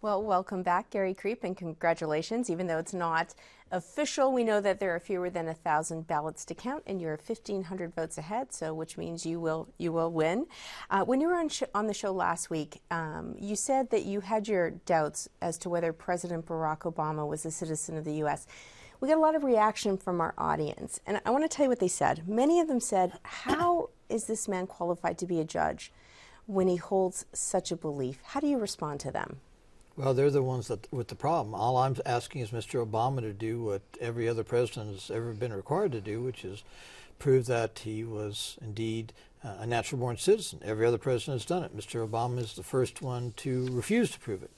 Well, welcome back, Gary Kreep, and congratulations. Even though it's not official, we know that there are fewer than 1,000 ballots to count, and you're 1,500 votes ahead, so which means you will win. When you were on the show last week, you said that you had your doubts as to whether President Barack Obama was a citizen of the U.S. We got a lot of reaction from our audience, and I want to tell you what they said. Many of them said, "How is this man qualified to be a judge when he holds such a belief?" How do you respond to them? Well, they're the ones that with the problem. All I'm asking is Mr. Obama to do what every other president has ever been required to do, which is prove that he was indeed a natural-born citizen. Every other president has done it. Mr. Obama is the first one to refuse to prove it.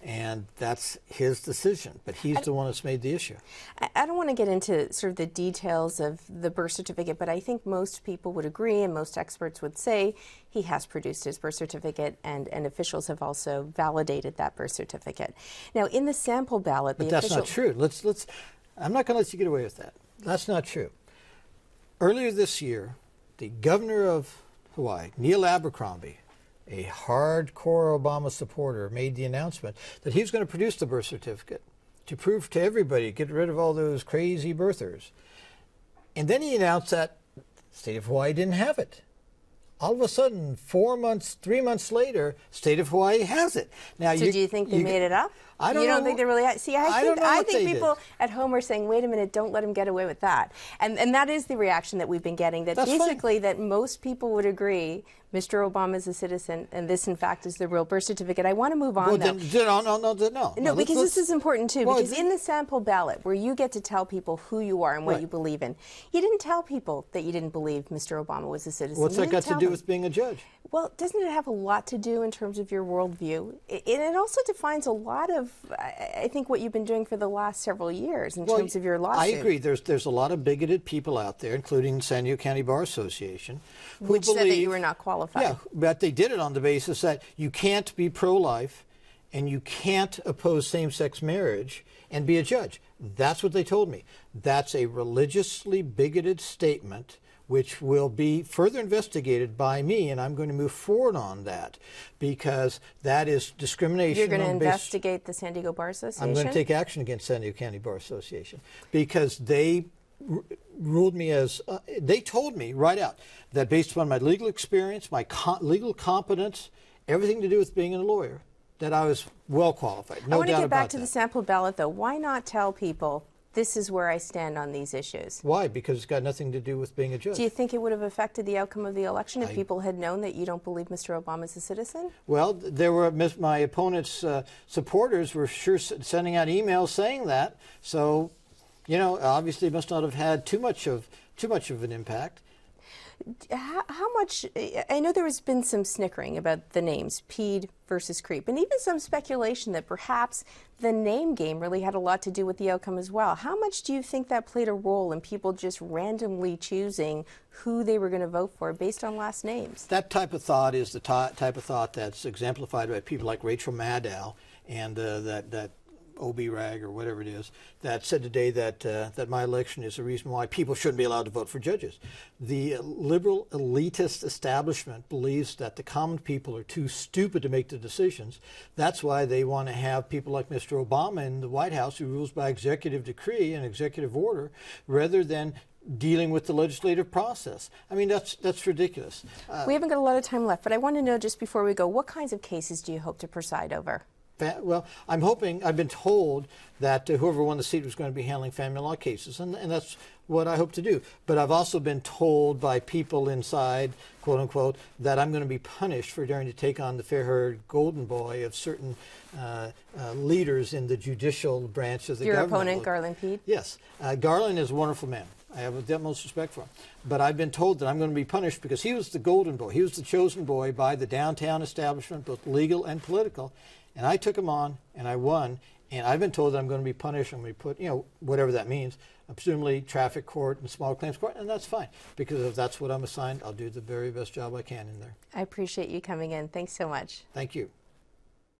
And that's his decision, but he's the one that's made the issue. I don't want to get into sort of the details of the birth certificate, but I think most people would agree, and most experts would say, he has produced his birth certificate, and officials have also validated that birth certificate. Now, in the sample ballot, but that's not true. I'm not going to let you get away with that. That's not true. Earlier this year, the governor of Hawaii, Neil Abercrombie, a hardcore Obama supporter, made the announcement that he was going to produce the birth certificate to prove to everybody, get rid of all those crazy birthers. And then he announced that the state of Hawaii didn't have it. All of a sudden, 3 months later, state of Hawaii has it. Now, so do you think they made it up? I don't know. You don't think they really had? See, I think people did. at home are saying, wait a minute, don't let him get away with that. And that is the reaction that we've been getting, that That's basically fine. that most people would agree Mr. Obama is a citizen, and this, in fact, is the real birth certificate. I want to move on, well, though. No, because this is important, too, because in the sample ballot, where you get to tell people who you are and what you believe in, you didn't tell people that you didn't believe Mr. Obama was a citizen. What's that got to do with being a judge? Well, doesn't it have a lot to do in terms of your worldview? It also defines a lot of, I think, what you've been doing for the last several years in terms of your lawsuit. I agree. There's a lot of bigoted people out there, including San Diego County Bar Association, who which believe, said that you were not qualified. Yeah, but they did it on the basis that you can't be pro-life and you can't oppose same-sex marriage and be a judge. That's what they told me. That's a religiously bigoted statement which will be further investigated by me, and I'm going to move forward on that because that is discrimination. You're going to investigate the San Diego Bar Association? I'm going to take action against San Diego County Bar Association because they ruled me as, they told me right out that based upon my legal experience, my legal competence, everything to do with being a lawyer, that I was well qualified. No doubt about that. I want to get back to the sample ballot, though. Why not tell people this is where I stand on these issues? Why? Because it's got nothing to do with being a judge. Do you think it would have affected the outcome of the election if people had known that you don't believe Mr. Obama is a citizen? Well, there were my opponent's supporters were sure sending out emails saying that. So, you know, obviously it must not have had too much of an impact. How much, I know there has been some snickering about the names, Pede versus Kreep, and even some speculation that perhaps the name game really had a lot to do with the outcome as well. How much do you think that played a role in people just randomly choosing who they were going to vote for based on last names? That type of thought is the type of thought that's exemplified by people like Rachel Maddow and that OB-RAG or whatever it is, that said today that my election is the reason why people shouldn't be allowed to vote for judges. The liberal elitist establishment believes that the common people are too stupid to make the decisions. That's why they want to have people like Mr. Obama in the White House who rules by executive decree and executive order rather than dealing with the legislative process. I mean, that's ridiculous. We haven't got a lot of time left, but I want to know just before we go, what kinds of cases do you hope to preside over? Well, I'm hoping, I've been told that whoever won the seat was going to be handling family law cases, and that's what I hope to do. But I've also been told by people inside, quote unquote, that I'm going to be punished for daring to take on the fair-haired golden boy of certain leaders in the judicial branch of the government. Your opponent, Garland Pede? Yes. Garland is a wonderful man. I have the utmost respect for him. But I've been told that I'm going to be punished because he was the golden boy. He was the chosen boy by the downtown establishment, both legal and political. And I took him on, and I won. And I've been told that I'm going to be punished. I'm going to be put, you know, whatever that means, presumably traffic court and small claims court, and that's fine. Because if that's what I'm assigned, I'll do the very best job I can in there. I appreciate you coming in. Thanks so much. Thank you.